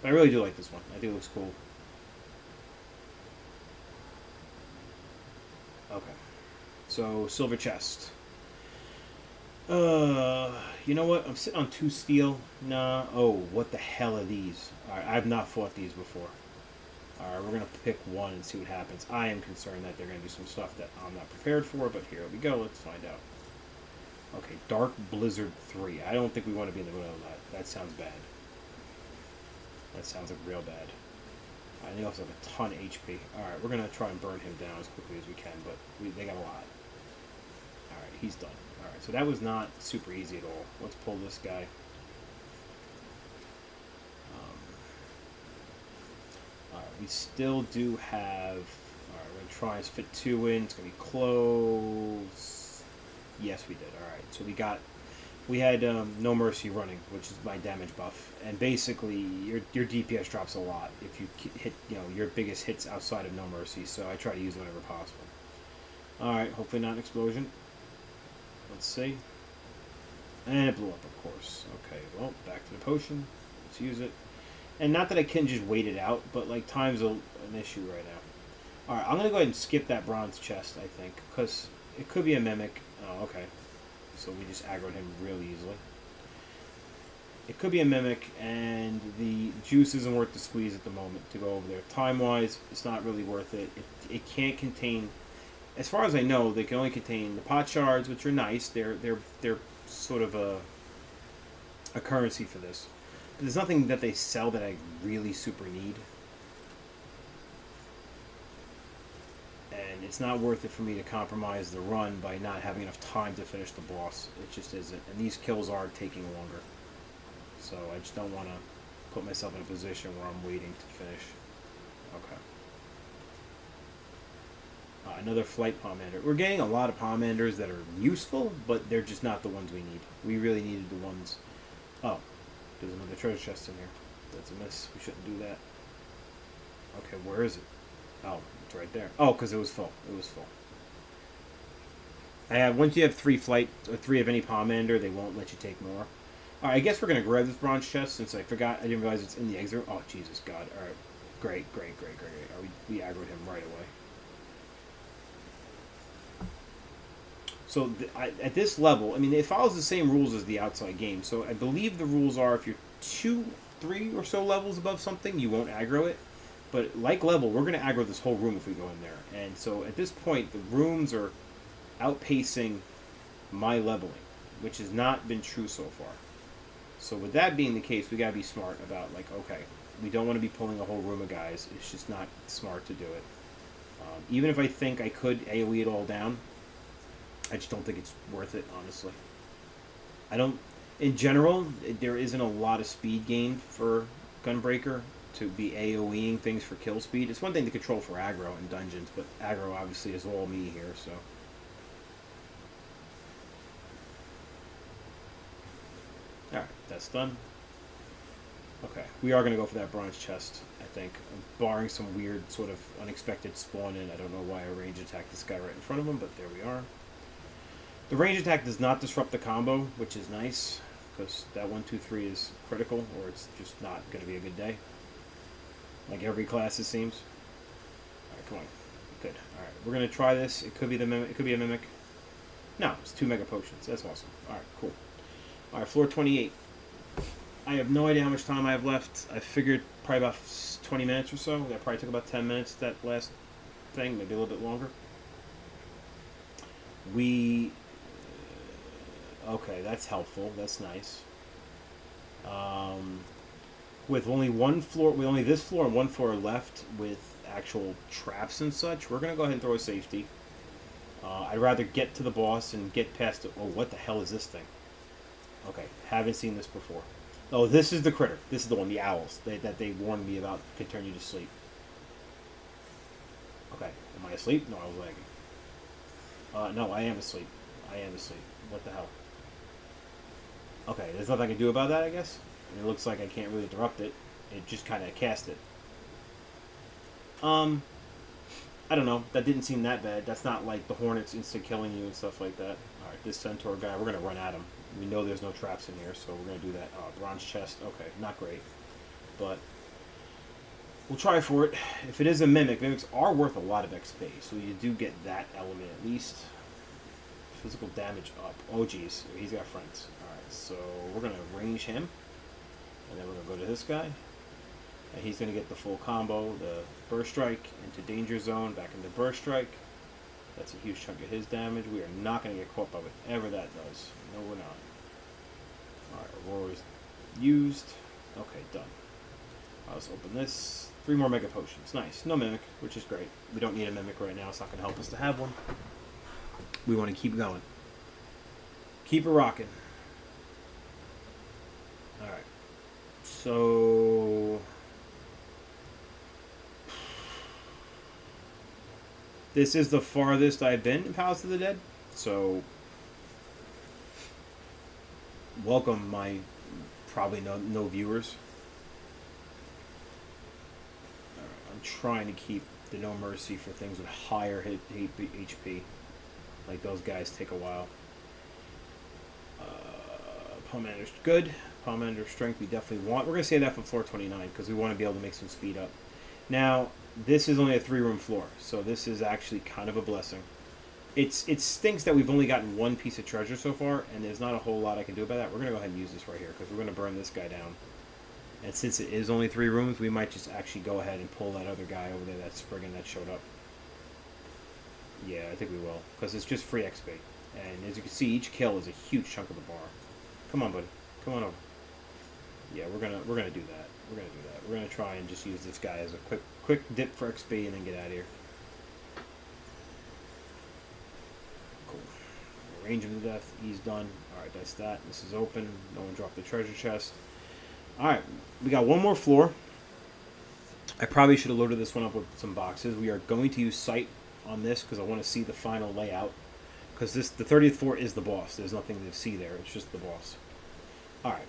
But I really do like this one. I think it looks cool. Okay. So, silver chest. You know what? I'm sitting on 2 steel. Nah. Oh, what the hell are these? Alright, I've not fought these before. Alright, we're going to pick one and see what happens. I am concerned that they're going to do some stuff that I'm not prepared for, but here we go. Let's find out. Okay, Dark Blizzard 3. I don't think we want to be in the middle of that. That sounds bad. That sounds like real bad. I think also have a ton of HP. Alright, we're going to try and burn him down as quickly as we can, but they got a lot. Alright, he's done. Alright, so that was not super easy at all. Let's pull this guy. Alright, we still do have... Alright, we're going to try and fit 2 in. It's going to be close. Yes, we did. Alright, so we had No Mercy running, which is my damage buff. And basically, your DPS drops a lot if you hit, your biggest hits outside of No Mercy. So I try to use it whenever possible. Alright, hopefully not an explosion. Let's see. And it blew up, of course. Okay, well, back to the potion. Let's use it. And not that I can just wait it out, but like time's an issue right now. Alright, I'm going to go ahead and skip that bronze chest, I think, because it could be a mimic. Oh, okay. So we just aggroed him real easily. It could be a mimic, and the juice isn't worth the squeeze at the moment to go over there. Time-wise, it's not really worth it. It can't contain... As far as I know, they can only contain the pot shards, which are nice. They're sort of a currency for this. But there's nothing that they sell that I really super need. And it's not worth it for me to compromise the run by not having enough time to finish the boss. It just isn't. And these kills are taking longer. So I just don't want to put myself in a position where I'm waiting to finish. Okay. Another flight pomander. We're getting a lot of pomanders that are useful, but they're just not the ones we need. We really needed the ones... Oh, there's another treasure chest in here. That's a miss. We shouldn't do that. Okay, where is it? Oh, it's right there. Oh, because it was full. It was full. Once you have 3 flight, or 3 of any pomander, they won't let you take more. Alright, I guess we're going to grab this bronze chest since I forgot. I didn't realize it's in the exit room. Oh, Jesus God. Alright. Great. We aggroed him right away. So at this level, I mean, it follows the same rules as the outside game. So I believe the rules are if you're 2, 3 or so levels above something, you won't aggro it. But like level, we're going to aggro this whole room if we go in there. And so at this point, the rooms are outpacing my leveling, which has not been true so far. So with that being the case, we got to be smart about, like, okay, we don't want to be pulling a whole room of guys. It's just not smart to do it. Even if I think I could AoE it all down, I just don't think it's worth it, honestly. I don't... In general, there isn't a lot of speed gained for Gunbreaker to be AoEing things for kill speed. It's one thing to control for aggro in dungeons, but aggro obviously is all me here, so... Alright, that's done. Okay, we are going to go for that bronze chest, I think. Barring some weird sort of unexpected spawn in. I don't know why I range attacked this guy right in front of him, but there we are. The range attack does not disrupt the combo, which is nice, because that 1, 2, 3 is critical, or it's just not going to be a good day. Like every class, it seems. Alright, come on. Good. Alright, we're going to try this. It could be the mimic. It could be a mimic. No, it's 2 mega potions. That's awesome. Alright, cool. Alright, floor 28. I have no idea how much time I have left. I figured probably about 20 minutes or so. That probably took about 10 minutes, that last thing, maybe a little bit longer. Okay, that's helpful. That's nice. With only one floor, with only this floor and one floor left with actual traps and such, we're going to go ahead and throw a safety. I'd rather get to the boss and get past it. Oh, what the hell is this thing? Okay, haven't seen this before. Oh, this is the critter. This is the one, the owls, that they warned me about could turn you to sleep. Okay, am I asleep? No, I was lagging. No, I am asleep. I am asleep. What the hell? Okay, there's nothing I can do about that, I guess. It looks like I can't really interrupt it. It just kind of cast it. I don't know. That didn't seem that bad. That's not like the hornets instant killing you and stuff like that. Alright, this centaur guy, we're going to run at him. We know there's no traps in here, so we're going to do that. Bronze chest. Okay, not great. But we'll try for it. If it is a mimic, mimics are worth a lot of XP, so you do get that element at least. Physical damage up. Oh, geez. He's got friends. Alright, so we're going to range him. And then we're going to go to this guy. And he's going to get the full combo. The burst strike into danger zone, back into burst strike. That's a huge chunk of his damage. We are not going to get caught by whatever that does. No, we're not. Alright, Aurora is used. Okay, done. Let's open this. 3 more mega potions. Nice. No mimic, which is great. We don't need a mimic right now. It's not going to help us to have one. We want to keep going. Keep it rocking. Alright. So... this is the farthest I've been in Palace of the Dead. So... welcome, my probably no viewers. I'm trying to keep the no mercy for things with higher HP. Like those guys take a while. Pomander, good. Pomander strength we definitely want. We're going to save that for floor 29 because we want to be able to make some speed up. Now, this is only a 3-room floor, so this is actually kind of a blessing. It stinks that we've only gotten one piece of treasure so far, and there's not a whole lot I can do about that. We're going to go ahead and use this right here because we're going to burn this guy down. And since it is only 3 rooms, we might just actually go ahead and pull that other guy over there, that Spriggan that showed up. Yeah, I think we will, because it's just free XP. And as you can see, each kill is a huge chunk of the bar. Come on, buddy. Come on over. Yeah, we're gonna do that. We're gonna do that. We're gonna try and just use this guy as a quick dip for XP and then get out of here. Cool. Range him to death. He's done. All right, that's that. This is open. No one dropped the treasure chest. All right, we got one more floor. I probably should have loaded this one up with some boxes. We are going to use sight on this because I want to see the final layout. Because the 30th floor is the boss. There's nothing to see there. It's just the boss. All right.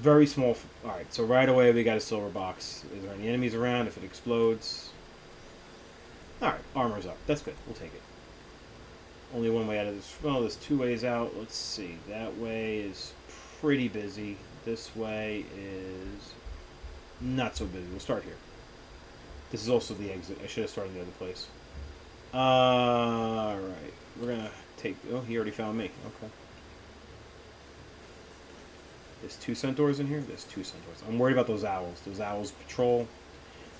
Very small. All right, so right away we got a silver box. Is there any enemies around? If it explodes. All right, armor's up. That's good. We'll take it. Only one way out of this. Well, there's 2 ways out. Let's see. That way is pretty busy. This way is not so busy. We'll start here. This is also the exit. I should have started in the other place. All right. We're going to take... Oh, he already found me. Okay. There's 2 centaurs in here? There's 2 centaurs. I'm worried about those owls. Those owls patrol.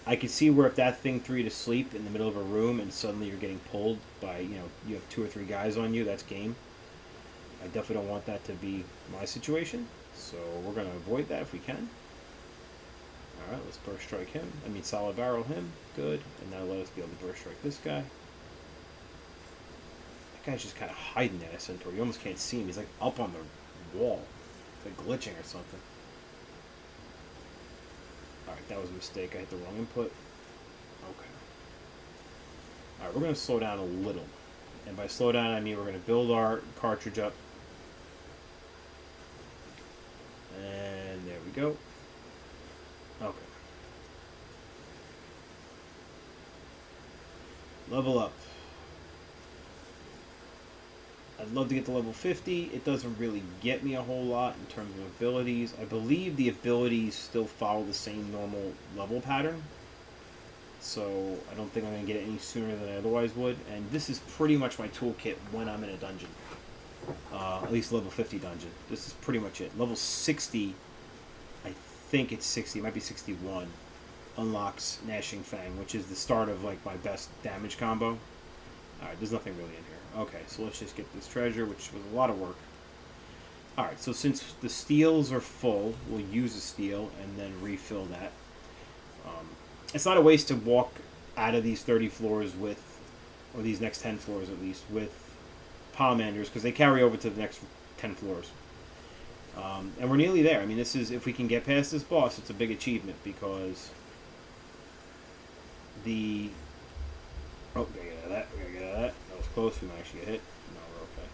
I can see where if that thing threw you to sleep in the middle of a room and suddenly you're getting pulled by, you have 2 or 3 guys on you, that's game. I definitely don't want that to be my situation. So we're going to avoid that if we can. Alright, let's burst strike him. Solid barrel him. Good. And now let us be able to burst strike this guy. That guy's just kind of hiding at a centaur. You almost can't see him. He's like up on the wall. It's like glitching or something. Alright, that was a mistake. I hit the wrong input. Okay. Alright, we're going to slow down a little. And by slow down, I mean we're going to build our cartridge up. And there we go. Okay. Level up. I'd love to get to level 50. It doesn't really get me a whole lot in terms of abilities. I believe the abilities still follow the same normal level pattern. So I don't think I'm going to get it any sooner than I otherwise would. And this is pretty much my toolkit when I'm in a dungeon. At least level 50 dungeon. This is pretty much it. Level 60, I think it's 60, it might be 61, unlocks Gnashing Fang, which is the start of like my best damage combo. Alright, there's nothing really in here. Okay, so let's just get this treasure, which was a lot of work. Alright, so since the steels are full, we'll use a steel and then refill that. It's not a waste to walk out of these 30 floors with, or these next 10 floors at least, with Pommanders, because they carry over to the next 10 floors. And we're nearly there. This is, if we can get past this boss, it's a big achievement, because the... Oh, we gotta get out of that, we gotta get out of that. That was close, we might actually get hit. No, we're okay.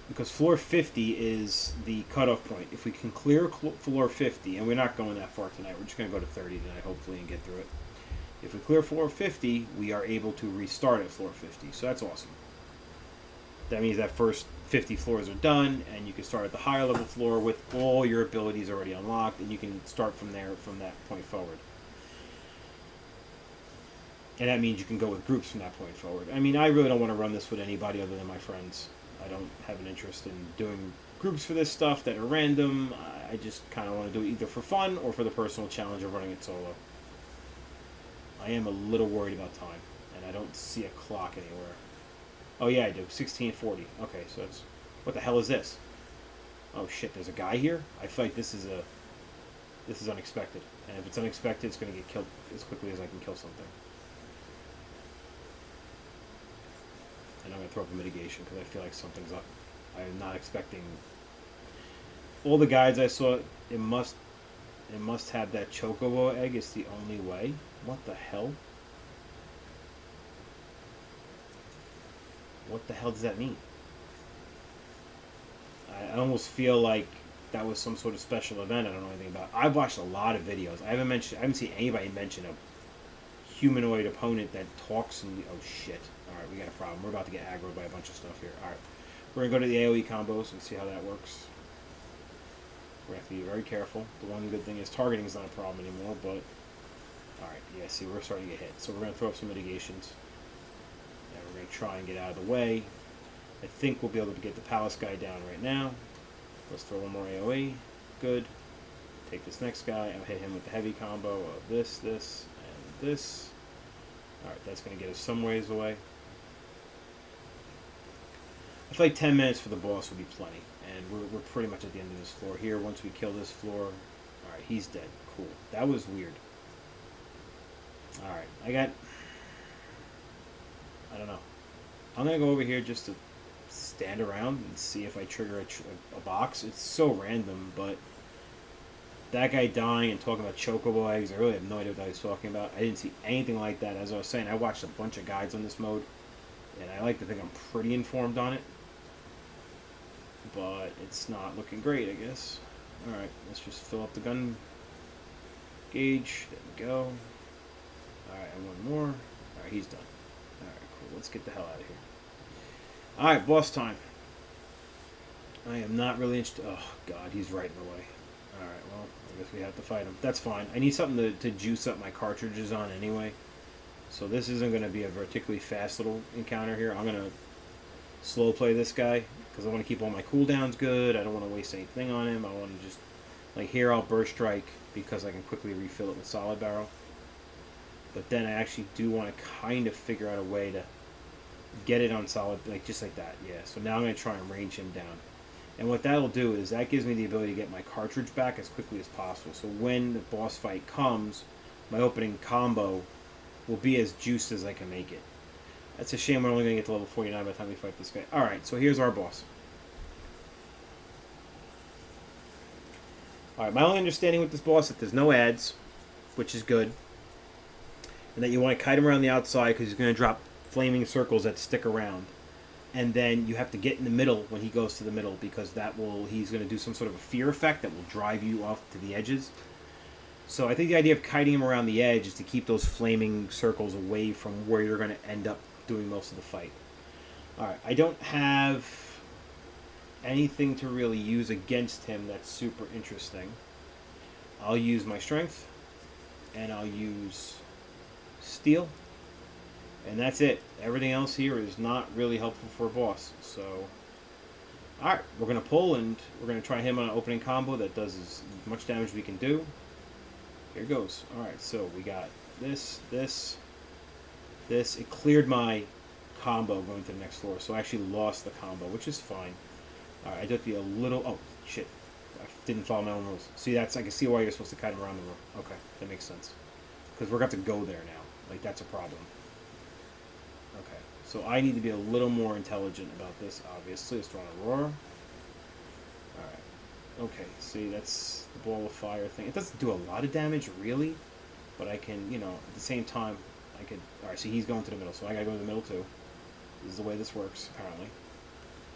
Because floor 50 is the cutoff point. If we can clear floor 50, and we're not going that far tonight, we're just going to go to 30 tonight, hopefully, and get through it. If we clear floor 50, we are able to restart at floor 50, so that's awesome. That means that first 50 floors are done, and you can start at the higher level floor with all your abilities already unlocked, and you can start from there, from that point forward. And that means you can go with groups from that point forward. I really don't want to run this with anybody other than my friends. I don't have an interest in doing groups for this stuff that are random. I just kind of want to do it either for fun or for the personal challenge of running it solo. I am a little worried about time, and I don't see a clock anywhere. Oh yeah, I do. 16:40. Okay, so it's... What the hell is this? Oh shit, there's a guy here? I feel like this is unexpected. And if it's unexpected, it's going to get killed as quickly as I can kill something. And I'm going to throw up a mitigation because I feel like something's up. I am not expecting... All the guides I saw, it must have that chocobo egg. It's the only way. What the hell? What the hell does that mean? I almost feel like that was some sort of special event I don't know anything about. I've watched a lot of videos. I haven't seen anybody mention a humanoid opponent that talks and... Oh shit. Alright, we got a problem. We're about to get aggroed by a bunch of stuff here. Alright. We're going to go to the AoE combos and see how that works. We're going to have to be very careful. The one good thing is targeting is not a problem anymore, but... Alright, yeah, see, we're starting to get hit. So we're going to throw up some mitigations. And we're going to try and get out of the way. I think we'll be able to get the Palace guy down right now. Let's throw one more AoE. Good. Take this next guy and hit him with the heavy combo of this, this, and this. Alright, that's going to get us some ways away. I feel like 10 minutes for the boss would be plenty. And we're pretty much at the end of this floor here. Once we kill this floor... Alright, he's dead. Cool. That was weird. Alright, I don't know. I'm going to go over here just to stand around and see if I trigger a box. It's so random, but... That guy dying and talking about chocobo eggs, I really have no idea what I was talking about. I didn't see anything like that. As I was saying, I watched a bunch of guides on this mode. And I like to think I'm pretty informed on it. But it's not looking great, I guess. Alright, let's just fill up the gun gauge. There we go. Alright, and one more. Alright, he's done. Alright, cool. Let's get the hell out of here. Alright, boss time. I am not really interested. Oh, God, he's right in the way. Alright, well, I guess we have to fight him. That's fine. I need something to juice up my cartridges on anyway. So this isn't going to be a particularly fast little encounter here. I'm going to slow play this guy because I want to keep all my cooldowns good. I don't want to waste anything on him. I want to just, like here I'll burst strike because I can quickly refill it with solid barrel. But then I actually do want to kind of figure out a way to get it on solid, like just like that. Yeah, so now I'm going to try and range him down. And what that'll do is that gives me the ability to get my cartridge back as quickly as possible. So when the boss fight comes, my opening combo will be as juiced as I can make it. That's a shame we're only going to get to level 49 by the time we fight this guy. Alright, so here's our boss. Alright, my only understanding with this boss is that there's no ads, which is good. And that you want to kite him around the outside because he's going to drop flaming circles that stick around. And then you have to get in the middle when he goes to the middle because he's going to do some sort of a fear effect that will drive you off to the edges. So I think the idea of kiting him around the edge is to keep those flaming circles away from where you're going to end up doing most of the fight. Alright, I don't have anything to really use against him that's super interesting. I'll use my strength, and I'll use steel, and that's it. Everything else here is not really helpful for a boss. So, alright, we're going to pull, and we're going to try him on an opening combo that does as much damage as we can do. Here goes. Alright, so we got this. It cleared my combo going to the next floor, so I actually lost the combo, which is fine. Alright, I did be a little... Oh, shit. I didn't follow my own rules. See, I can see why you're supposed to kite him around the room. Okay, that makes sense. Because we're going to have to go there now. Like, that's a problem. Okay, so I need to be a little more intelligent about this, obviously. Let's throw on a roar. Alright. Okay, see, that's the ball of fire thing. It doesn't do a lot of damage, really. But I can, at the same time, I could... Alright, see, he's going to the middle, so I gotta go to the middle, too. This is the way this works, apparently.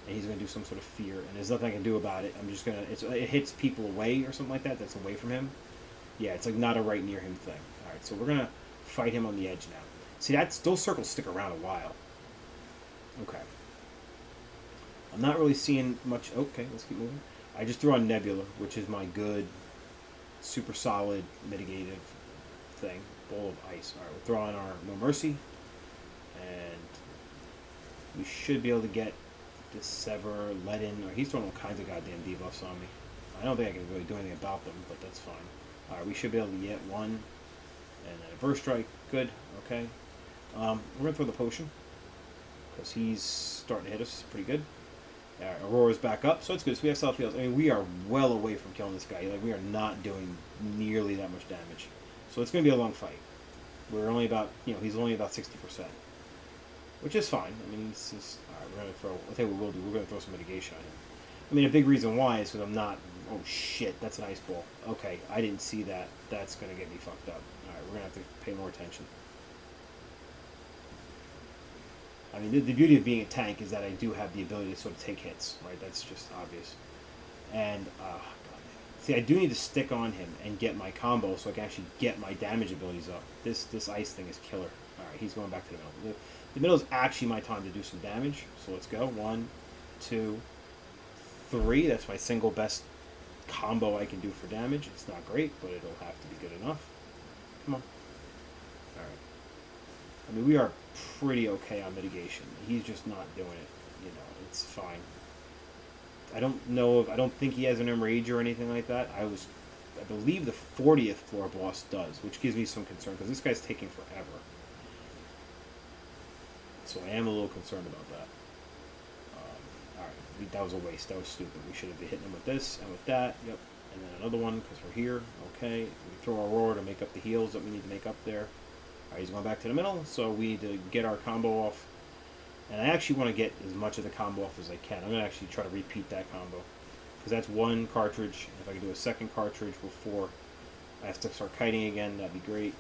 And he's going to do some sort of fear, and there's nothing I can do about it. I'm just going to... It hits people away or something like that, that's away from him. Yeah, it's like not a right near him thing. Alright, so we're going to fight him on the edge now. See, those circles stick around a while. Okay. I'm not really seeing much... Okay, let's keep moving. I just threw on Nebula, which is my good, super solid, mitigative thing. Bowl of ice. Alright, we'll throw on our No Mercy. And we should be able to get this Sever, Let In, or he's throwing all kinds of goddamn debuffs on me. I don't think I can really do anything about them, but that's fine. Alright, we should be able to get one. And then a Burst Strike. Good. Okay. We're going to throw the Potion. Because he's starting to hit us pretty good. Alright, Aurora's back up, so it's good. So we have self heals. I mean, we are well away from killing this guy. Like, we are not doing nearly that much damage. So it's going to be a long fight. We're only about, he's only about 60%. Which is fine. I mean, it's just... Alright, we're going to throw... I'll tell you what we'll do. We're going to throw some mitigation on him. I mean, a big reason why is because I'm not... Oh, shit. That's an ice ball. Okay, I didn't see that. That's going to get me fucked up. Alright, we're going to have to pay more attention. I mean, the beauty of being a tank is that I do have the ability to sort of take hits, right? That's just obvious. And, God. See, I do need to stick on him and get my combo so I can actually get my damage abilities up. This ice thing is killer. Alright, he's going back to the middle. The middle is actually my time to do some damage. So let's go. 1, 2, 3. That's my single best combo I can do for damage. It's not great, but it'll have to be good enough. Come on. Alright. I mean, we are pretty okay on mitigation. He's just not doing it. You know, it's fine. I don't think he has an Enrage or anything like that. I believe the 40th floor boss does, which gives me some concern, because this guy's taking forever. So I am a little concerned about that. Alright, that was a waste. That was stupid. We should have been hitting him with this and with that. Yep. And then another one, because we're here. Okay. We throw our roar to make up the heals that we need to make up there. Alright, he's going back to the middle, so we need to get our combo off. And I actually want to get as much of the combo off as I can. I'm going to actually try to repeat that combo. Because that's one cartridge. If I can do a second cartridge before I have to start kiting again, that'd be great.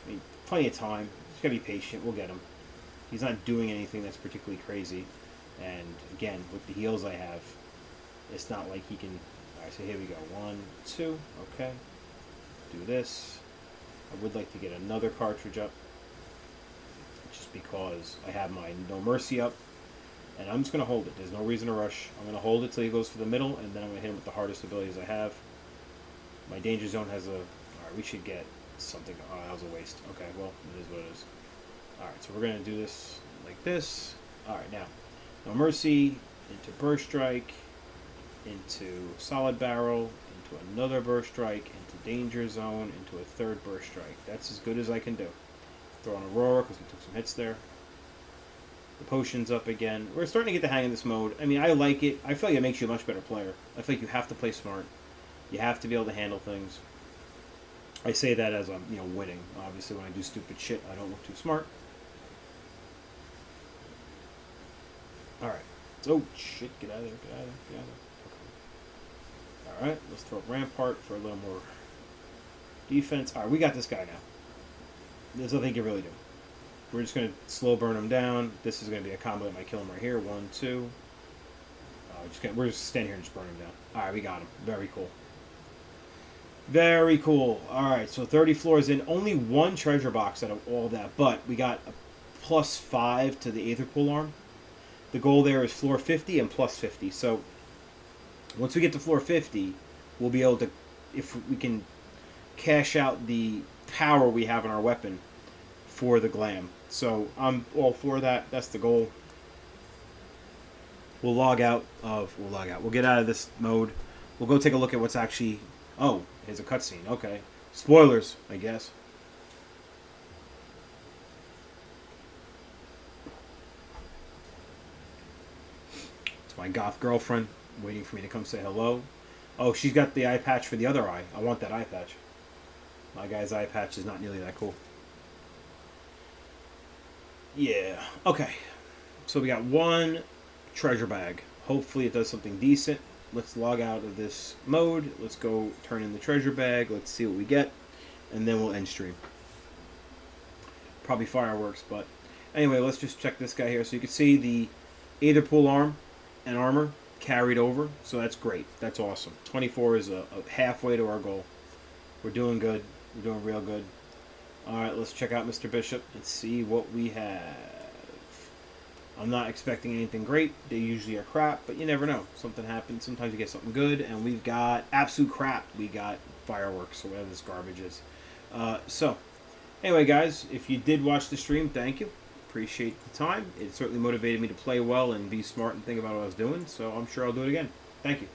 I mean, plenty of time. Just got to be patient. We'll get him. He's not doing anything that's particularly crazy. And again, with the heals I have, it's not like he can... Alright, so here we go. 1, 2. Okay. Do this. I would like to get another cartridge up, just because I have my No Mercy up, and I'm just going to hold it. There's no reason to rush. I'm going to hold it till he goes for the middle, and then I'm going to hit him with the hardest abilities I have. My Danger Zone has a... Alright, we should get something... Oh, that was a waste. Okay, well, it is what it is. Alright, so we're going to do this like this. Alright, now, No Mercy, into Burst Strike, into Solid Barrel, into another Burst Strike, into Danger Zone, into a third Burst Strike. That's as good as I can do. Throw on Aurora because we took some hits there. The potion's up again. We're starting to get the hang of this mode. I mean, I like it. I feel like it makes you a much better player. I feel like you have to play smart. You have to be able to handle things. I say that as I'm, winning. Obviously, when I do stupid shit, I don't look too smart. Alright. Oh, shit. Get out of there. Get out of there. Get out of there. Okay. Alright. Let's throw up Rampart for a little more defense. Alright, we got this guy now. There's nothing you can really do. We're just going to slow burn him down. This is going to be a combo that might kill him right here. 1, 2. We're just standing here and just burn him down. Alright, we got him. Very cool. Very cool. Alright, so 30 floors in. Only one treasure box out of all that, but we got a +5 to the Aether Pool arm. The goal there is floor 50 and plus 50. So once we get to floor 50, we'll be able to, if we can cash out the power we have in our weapon for the glam. So I'm all for that. That's the goal. We'll log out. We'll get out of this mode. We'll go take a look at what's actually... Oh, here's a cutscene. Okay. Spoilers, I guess. It's my goth girlfriend waiting for me to come say hello. Oh, she's got the eye patch for the other eye. I want that eye patch. My guy's eye patch is not nearly that cool. Yeah. Okay. So we got one treasure bag. Hopefully it does something decent. Let's log out of this mode. Let's go turn in the treasure bag. Let's see what we get. And then we'll end stream. Probably fireworks, but... Anyway, let's just check this guy here. So you can see the Aether Pool arm and armor carried over. So that's great. That's awesome. 24 is a halfway to our goal. We're doing good. We're doing real good. Alright, let's check out Mr. Bishop and see what we have. I'm not expecting anything great. They usually are crap, but you never know. Something happens. Sometimes you get something good, and we've got absolute crap. We got fireworks, or whatever this garbage is. So, anyway, guys, if you did watch the stream, thank you. Appreciate the time. It certainly motivated me to play well and be smart and think about what I was doing, so I'm sure I'll do it again. Thank you.